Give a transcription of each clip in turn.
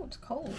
it's cold.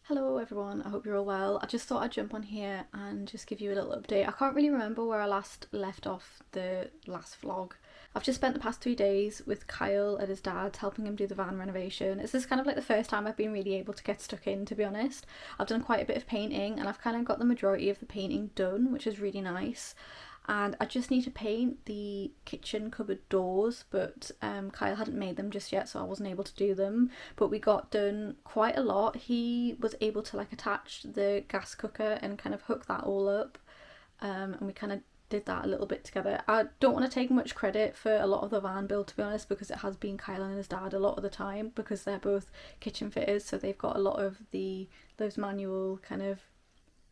Hello everyone, I hope you're all well. I just thought I'd jump on here and just give you a little update. I can't really remember where I last left off the last vlog. I've just spent the past 3 days with Kyle at his dad's, helping him do the van renovation. This is kind of like the first time I've been really able to get stuck in, to be honest. I've done quite a bit of painting and I've kind of got the majority of the painting done, which is really nice. And I just need to paint the kitchen cupboard doors, but Kyle hadn't made them just yet, so I wasn't able to do them, but we got done quite a lot. He was able to like attach the gas cooker and kind of hook that all up, and we kind of did that a little bit together. I don't want to take much credit for a lot of the van build, to be honest, because it has been Kyle and his dad a lot of the time, because they're both kitchen fitters, so they've got a lot of those manual kind of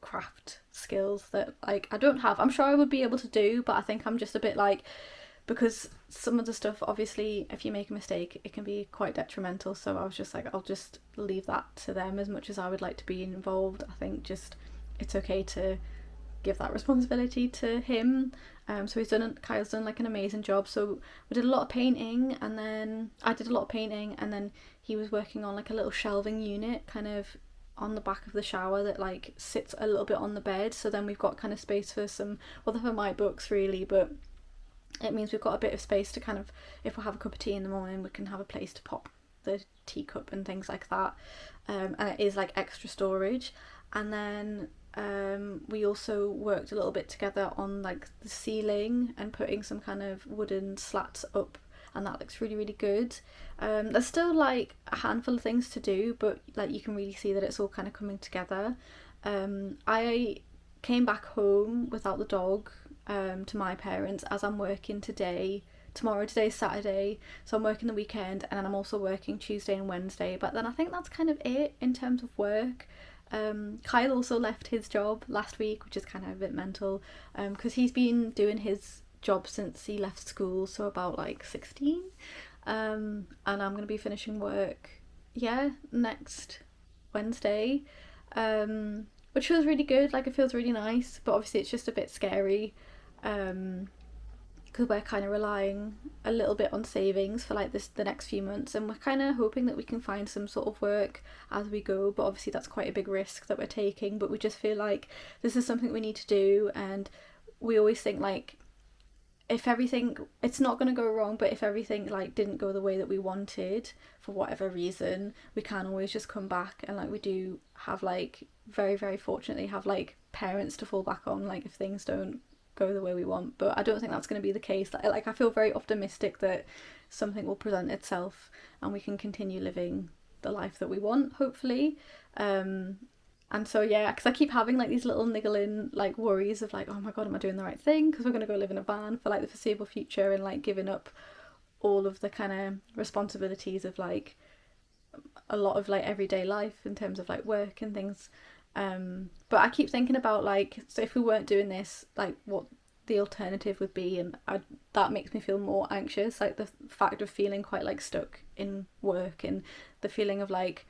craft skills that like I don't have. I'm sure I would be able to do, but I think I'm just a bit like, because some of the stuff, obviously if you make a mistake it can be quite detrimental, so I was just like, I'll just leave that to them. As much as I would like to be involved, I think just it's okay to give that responsibility to him. So Kyle's done like an amazing job. So we did a lot of painting, and then I did a lot of painting, and then he was working on like a little shelving unit kind of on the back of the shower that like sits a little bit on the bed, so then we've got kind of space for some, well, for my books really, but it means we've got a bit of space to kind of, if we have a cup of tea in the morning, we can have a place to pop the teacup and things like that, and it is like extra storage. And then we also worked a little bit together on like the ceiling and putting some kind of wooden slats up, and that looks really, really good. There's still like a handful of things to do, but like you can really see that it's all kind of coming together. I came back home without the dog to my parents, as I'm working today's Saturday, so I'm working the weekend, and then I'm also working Tuesday and Wednesday. But then I think that's kind of it in terms of work. Kyle also left his job last week, which is kind of a bit mental, because he's been doing his job since he left school, so about like 16. And I'm going to be finishing work, yeah, next Wednesday, which feels really good. Like, it feels really nice, but obviously it's just a bit scary, because we're kind of relying a little bit on savings for like the next few months, and we're kind of hoping that we can find some sort of work as we go. But obviously that's quite a big risk that we're taking, but we just feel like this is something we need to do. And we always think like, if everything, it's not going to go wrong, but if everything like didn't go the way that we wanted for whatever reason, we can always just come back. And like, we do have like, very very fortunately have like parents to fall back on, like if things don't go the way we want. But I don't think that's going to be the case. Like, I feel very optimistic that something will present itself and we can continue living the life that we want, hopefully. And so yeah, because I keep having like these little niggling like worries of like, oh my god, am I doing the right thing, because we're going to go live in a van for like the foreseeable future, and like giving up all of the kind of responsibilities of like a lot of like everyday life in terms of like work and things. But I keep thinking about like, so if we weren't doing this, like what the alternative would be, and that makes me feel more anxious, like the fact of feeling quite like stuck in work, and the feeling of like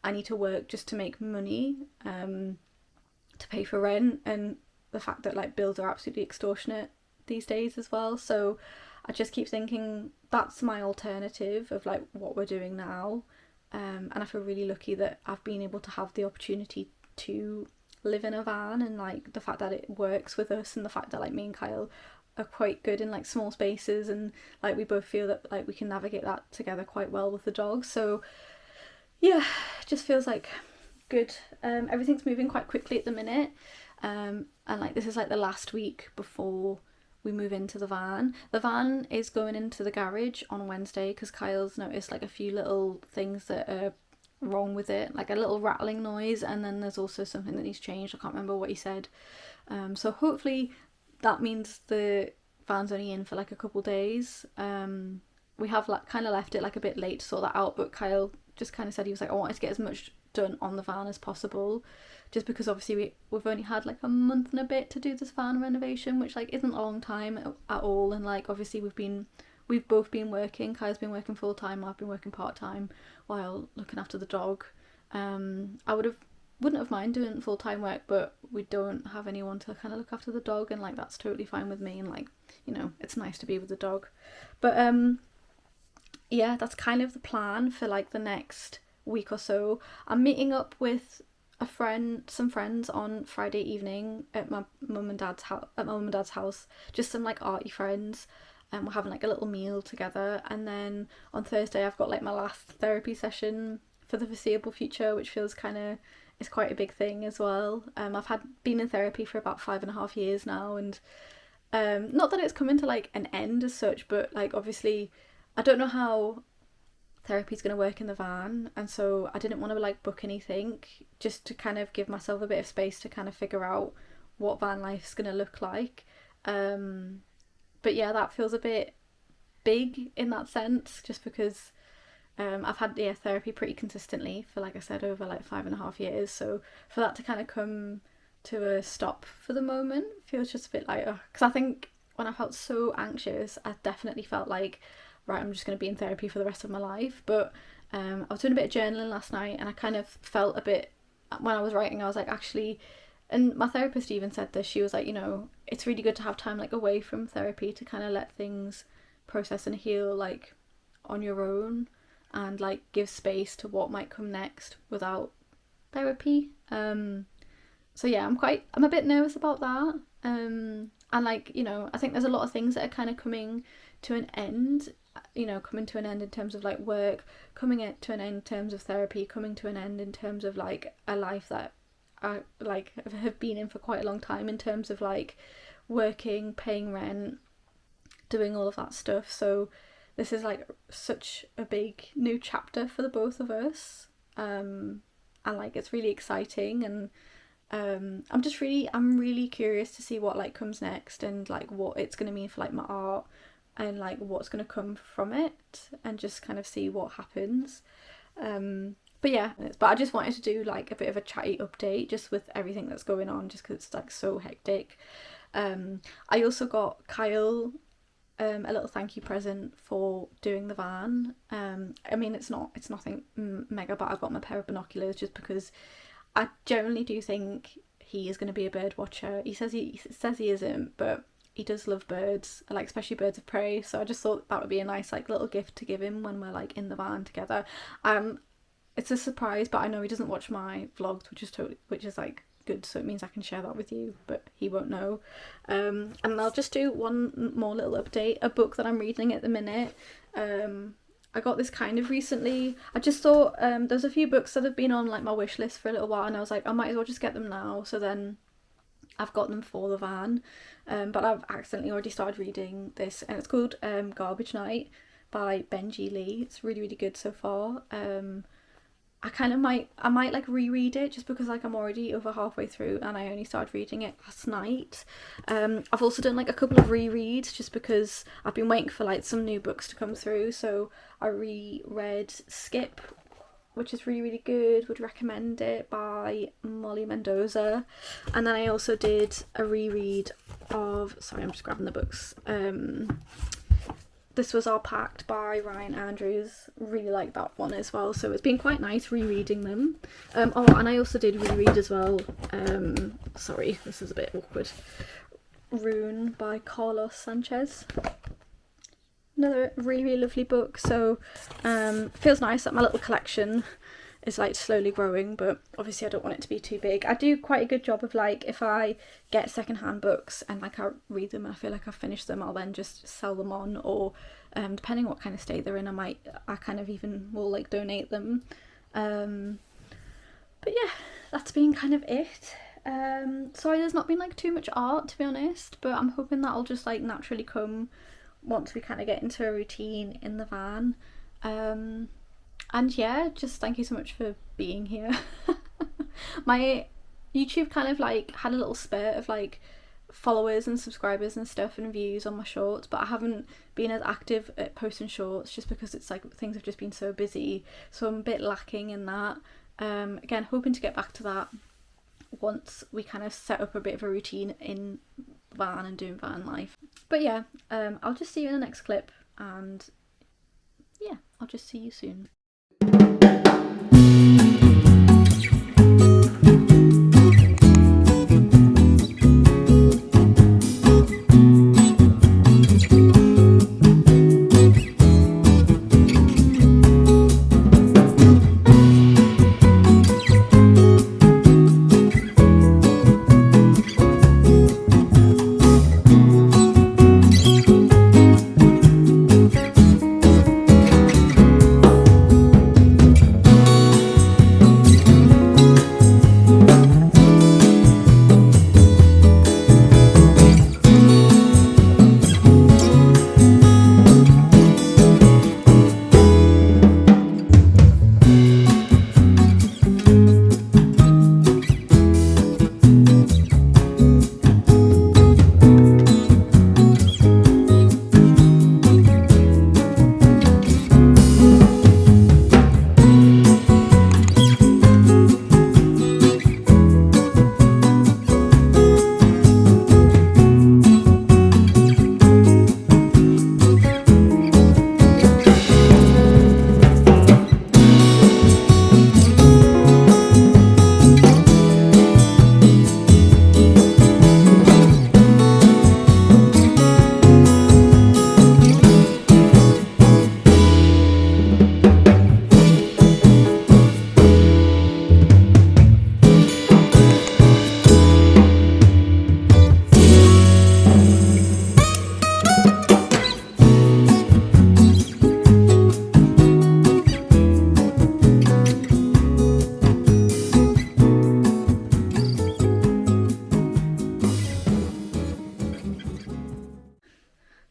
I need to work just to make money, to pay for rent, and the fact that like bills are absolutely extortionate these days as well. So I just keep thinking that's my alternative of like what we're doing now. And I feel really lucky that I've been able to have the opportunity to live in a van, and like the fact that it works with us, and the fact that like me and Kyle are quite good in like small spaces, and like we both feel that like we can navigate that together quite well with the dog. So yeah, it just feels like good. Everything's moving quite quickly at the minute, and like this is like the last week before we move into the van. The van is going into the garage on Wednesday because Kyle's noticed like a few little things that are wrong with it, like a little rattling noise, and then there's also something that needs changed. I can't remember what he said. So hopefully that means the van's only in for like a couple days. We have like kind of left it like a bit late to sort that out, but Kyle just kind of said he was like, I wanted to get as much done on the van as possible, just because obviously we've only had like a month and a bit to do this van renovation, which like isn't a long time at all. And like obviously we've both been working. Kyle's been working full time, I've been working part time while looking after the dog. I wouldn't have minded doing full time work, but we don't have anyone to kind of look after the dog, and like that's totally fine with me. And like, you know, it's nice to be with the dog. But yeah, that's kind of the plan for like the next week or so. I'm meeting up with some friends on Friday evening at my mum and dad's house, just some like arty friends, and we're having like a little meal together. And then on Thursday I've got like my last therapy session for the foreseeable future, which feels it's quite a big thing as well. I've been in therapy for about 5.5 years now, and not that it's coming to like an end as such, but like obviously I don't know how therapy's going to work in the van, and so I didn't want to like book anything, just to kind of give myself a bit of space to kind of figure out what van life's going to look like. But yeah, that feels a bit big in that sense, just because I've had therapy pretty consistently for, like I said, over like 5.5 years. So for that to kind of come to a stop for the moment feels just a bit like, because I think when I felt so anxious, I definitely felt like, right, I'm just going to be in therapy for the rest of my life. But I was doing a bit of journaling last night, and I kind of felt a bit, when I was writing, I was like, actually, and my therapist even said this, she was like, you know, it's really good to have time like away from therapy to kind of let things process and heal like on your own, and like give space to what might come next without therapy. So yeah, I'm a bit nervous about that. And like, you know, I think there's a lot of things that are kind of coming to an end, you know, coming to an end in terms of like work, coming to an end in terms of therapy, coming to an end in terms of like a life that I like have been in for quite a long time, in terms of like working, paying rent, doing all of that stuff. So this is like such a big new chapter for the both of us, and like it's really exciting. And I'm really curious to see what like comes next, and like what it's going to mean for like my art, and like what's going to come from it, and just kind of see what happens. But yeah, but I just wanted to do like a bit of a chatty update just with everything that's going on, just because it's like so hectic. I also got Kyle a little thank you present for doing the van. I mean, it's nothing mega, but I got my pair of binoculars just because I generally do think he is going to be a bird watcher. He says he isn't, but he does love birds, like especially birds of prey. So I just thought that would be a nice like little gift to give him when we're like in the van together. It's a surprise, but I know he doesn't watch my vlogs, which is like good, so it means I can share that with you, but he won't know. And I'll just do one more little update. A book that I'm reading at the minute. I got this kind of recently. I just thought there's a few books that have been on like my wish list for a little while, and I was like, I might as well just get them now. So then I've got them for the van. But I've accidentally already started reading this, and it's called Garbage Night by Benji Lee. It's really, really good so far. I might like reread it just because like I'm already over halfway through and I only started reading it last night. I've also done like a couple of rereads just because I've been waiting for like some new books to come through. So I reread Skip, which is really, really good. Would recommend it, by Molly Mendoza. And then I also did a reread of, sorry, I'm just grabbing the books. This Was Our Pact by Ryan Andrews. Really like that one as well. So it's been quite nice rereading them. Oh, and I also did reread as well. Sorry, this is a bit awkward. Rune by Carlos Sanchez. Another really, really lovely book. So feels nice that my little collection is like slowly growing, but obviously I don't want it to be too big. I do quite a good job of like, if I get secondhand books and like I read them and I feel like I've finished them, I'll then just sell them on, or depending what kind of state they're in, I kind of even will like donate them. But yeah, that's been kind of it. Sorry there's not been like too much art, to be honest, but I'm hoping that'll just like naturally come once we kind of get into a routine in the van. And yeah, just thank you so much for being here. My YouTube kind of like had a little spurt of like followers and subscribers and stuff and views on my shorts, but I haven't been as active at posting shorts just because it's like things have just been so busy, so I'm a bit lacking in that. Again, hoping to get back to that once we kind of set up a bit of a routine in van and doing van life. But yeah, I'll just see you in the next clip, and yeah, I'll just see you soon.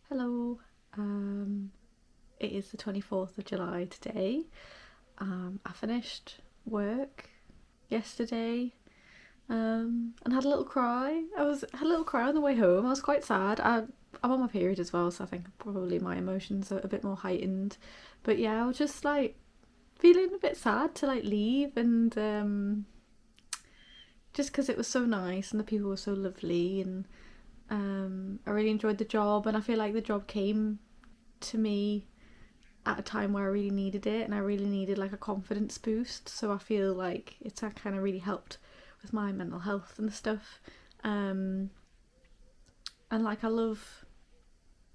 Hello, it is the 24th of July today. I finished work yesterday, and had a little cry. Had a little cry on the way home. I was quite sad. I'm on my period as well, so I think probably my emotions are a bit more heightened. But yeah, I was just like feeling a bit sad to like leave, and just because it was so nice and the people were so lovely, and I really enjoyed the job, and I feel like the job came to me at a time where I really needed it, and I really needed like a confidence boost. So I feel like it's kind of really helped with my mental health and stuff. And like I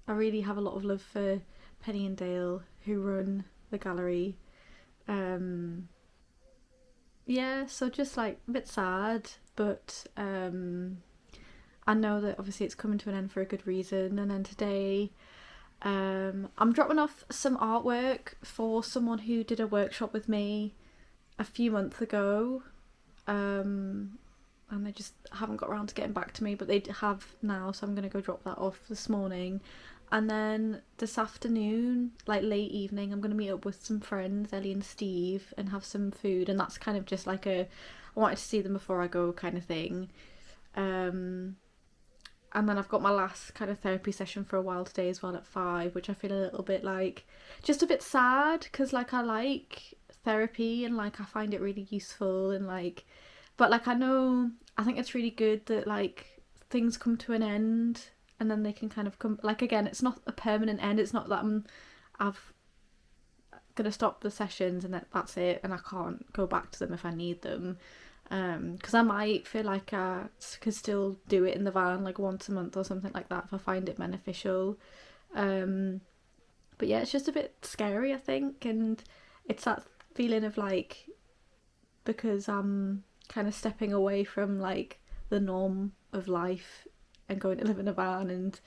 really have a lot of love for Penny and Dale, who run the gallery. Um, yeah, so just like a bit sad, but I know that obviously it's coming to an end for a good reason. And then today, I'm dropping off some artwork for someone who did a workshop with me a few months ago. And they just haven't got around to getting back to me, but they have now, so I'm going to go drop that off this morning. And then this afternoon, like late evening, I'm going to meet up with some friends, Ellie and Steve, and have some food. And that's kind of just like I wanted to see them before I go kind of thing. And then I've got my last kind of therapy session for a while today as well at 5, which I feel a little bit like, just a bit sad, because like I like therapy and like I find it really useful, and like, but like I think it's really good that like things come to an end, and then they can kind of come, like again, it's not a permanent end. It's not that I've gonna stop the sessions and that's it, and I can't go back to them if I need them. Because I might feel like I could still do it in the van like once a month or something like that if I find it beneficial. But yeah, it's just a bit scary, I think, and it's that feeling of like, because I'm kind of stepping away from like the norm of life and going to live in a van, and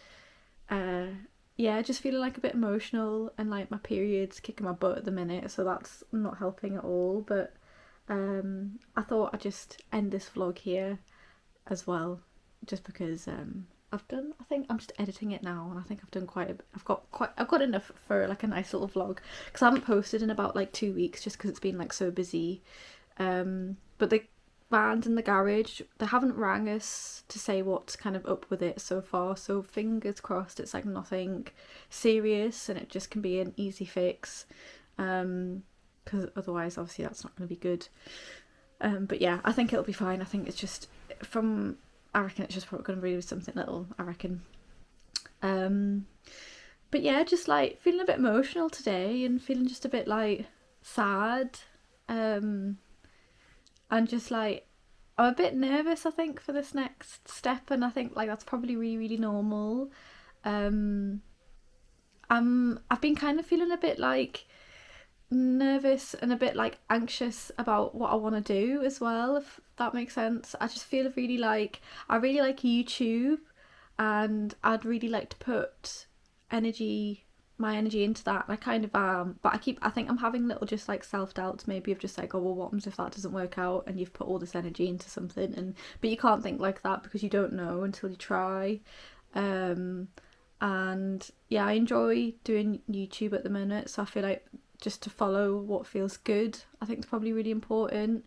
yeah, just feeling like a bit emotional, and like my period's kicking my butt at the minute, so that's not helping at all. But I thought I'd just end this vlog here as well, just because I think I'm just editing it now, and I think I've got enough for like a nice little vlog, because I haven't posted in about like 2 weeks just because it's been like so busy. But the van's in the garage, they haven't rang us to say what's kind of up with it so far, so fingers crossed it's like nothing serious and it just can be an easy fix. Because otherwise obviously that's not going to be good. But yeah, I think it'll be fine. I think it's just I reckon it's just probably going to be something little, I reckon. But yeah, just like feeling a bit emotional today, and feeling just a bit like sad, and just like I'm a bit nervous, I think, for this next step, and I think like that's probably really, really normal. I've been kind of feeling a bit like nervous and a bit like anxious about what I want to do as well, if that makes sense. I just feel really like I really like YouTube, and I'd really like to put my energy into that, and I kind of am, but I think I'm having little just like self-doubts maybe of just like, oh well, what happens if that doesn't work out and you've put all this energy into something, but you can't think like that because you don't know until you try. And yeah, I enjoy doing YouTube at the minute, so I feel like just to follow what feels good, I think it's probably really important.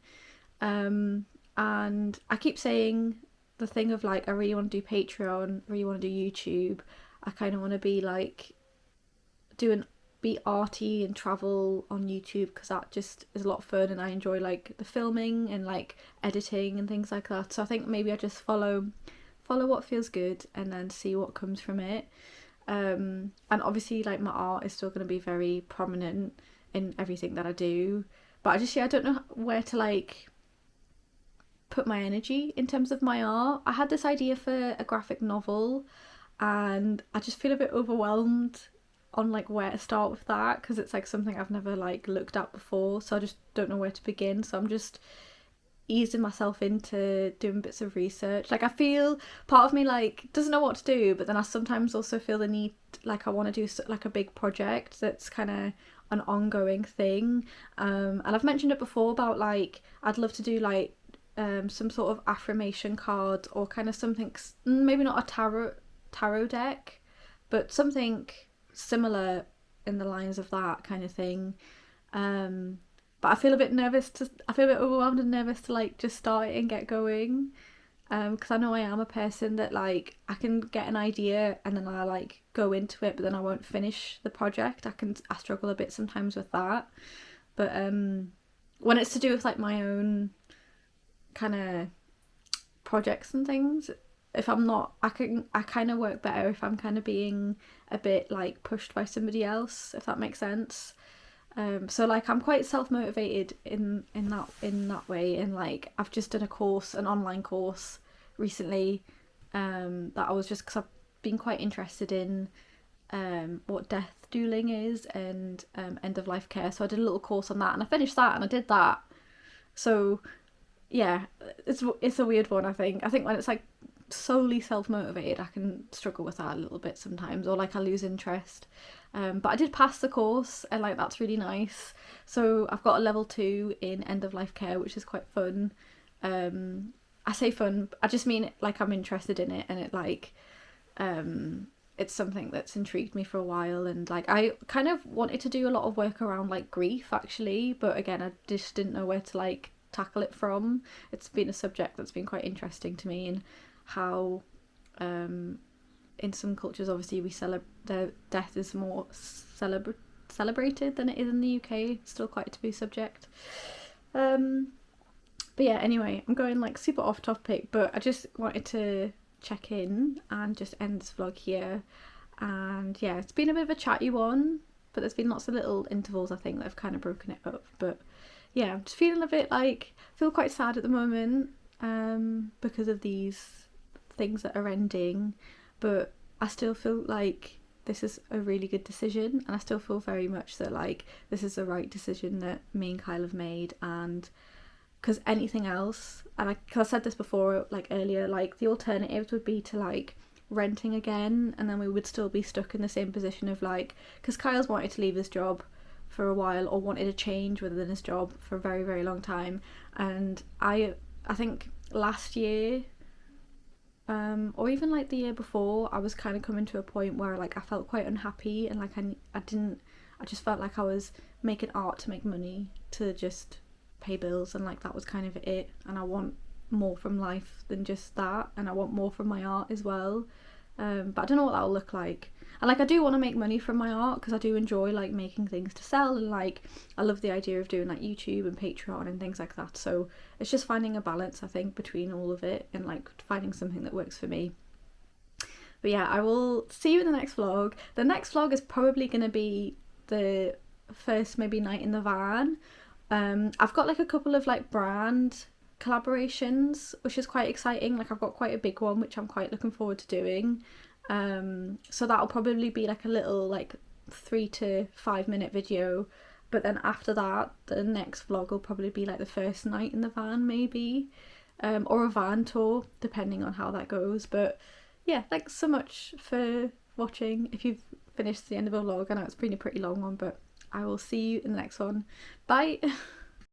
And I keep saying the thing of like, I really want to do Patreon, really want to do YouTube. I kind of want to be like be arty and travel on YouTube, because that just is a lot of fun, and I enjoy like the filming and like editing and things like that. So I think maybe I just follow what feels good and then see what comes from it. And obviously like my art is still going to be very prominent in everything that I do, but I don't know where to like put my energy in terms of my art. I had this idea for a graphic novel, and I just feel a bit overwhelmed on like where to start with that, because it's like something I've never like looked at before, so I just don't know where to begin. So I'm just easing myself into doing bits of research. Like I feel part of me like doesn't know what to do, but then I sometimes also feel the need, like I want to do like a big project that's kind of an ongoing thing. And I've mentioned it before about like I'd love to do like some sort of affirmation card, or kind of something, maybe not a tarot deck, but something similar in the lines of that kind of thing. But but I feel a bit overwhelmed and nervous to like just start it and get going. Because I know I am a person that like I can get an idea and then I like go into it, but then I won't finish the project. I struggle a bit sometimes with that. But when it's to do with like my own kind of projects and things, if I'm not, I kind of work better if I'm kind of being a bit like pushed by somebody else, if that makes sense. So like I'm quite self-motivated in that way, and like I've just done an online course recently, that I was just, because I've been quite interested in what death dueling is and end of life care, so I did a little course on that and I finished that and I did that. So yeah, it's a weird one. I think when it's like solely self-motivated, I can struggle with that a little bit sometimes, or like I lose interest. But I did pass the course and like that's really nice. So I've got a level 2 in end of life care, which is quite fun. I say fun, I just mean like I'm interested in it, and it like it's something that's intrigued me for a while, and like I kind of wanted to do a lot of work around like grief actually, but again I just didn't know where to like tackle it from. It's been a subject that's been quite interesting to me, and how in some cultures obviously the death is more celebrated than it is in the UK. It's still quite a taboo subject. But yeah, anyway, I'm going like super off topic, but I just wanted to check in and just end this vlog here. And yeah, it's been a bit of a chatty one, but there's been lots of little intervals I think that have kind of broken it up. But yeah, I'm just feeling a bit like, feel quite sad at the moment because of these things that are ending, but I still feel like this is a really good decision, and I still feel very much that like this is the right decision that me and Kyle have made. And because anything else, and cause I said this before, like earlier, like the alternatives would be to like renting again, and then we would still be stuck in the same position of like, because Kyle's wanted to leave his job for a while, or wanted a change within his job for a very, very long time. And I think last year, or even like the year before, I was kind of coming to a point where like I felt quite unhappy, and like I just felt like I was making art to make money to just pay bills, and like that was kind of it. And I want more from life than just that, and I want more from my art as well. But I don't know what that'll look like. And like I do want to make money from my art, because I do enjoy like making things to sell, and like I love the idea of doing like YouTube and Patreon and things like that. So it's just finding a balance, I think, between all of it, and like finding something that works for me. But yeah, I will see you in the next vlog. The next vlog is probably going to be the first maybe night in the van. I've got like a couple of like brand collaborations, which is quite exciting. Like I've got quite a big one which I'm quite looking forward to doing. So that'll probably be like a little like 3 to 5 minute video, but then after that the next vlog will probably be like the first night in the van maybe, or a van tour depending on how that goes. But yeah, thanks so much for watching. If you've finished the end of a vlog, I know it's been a pretty long one, but I will see you in the next one. Bye.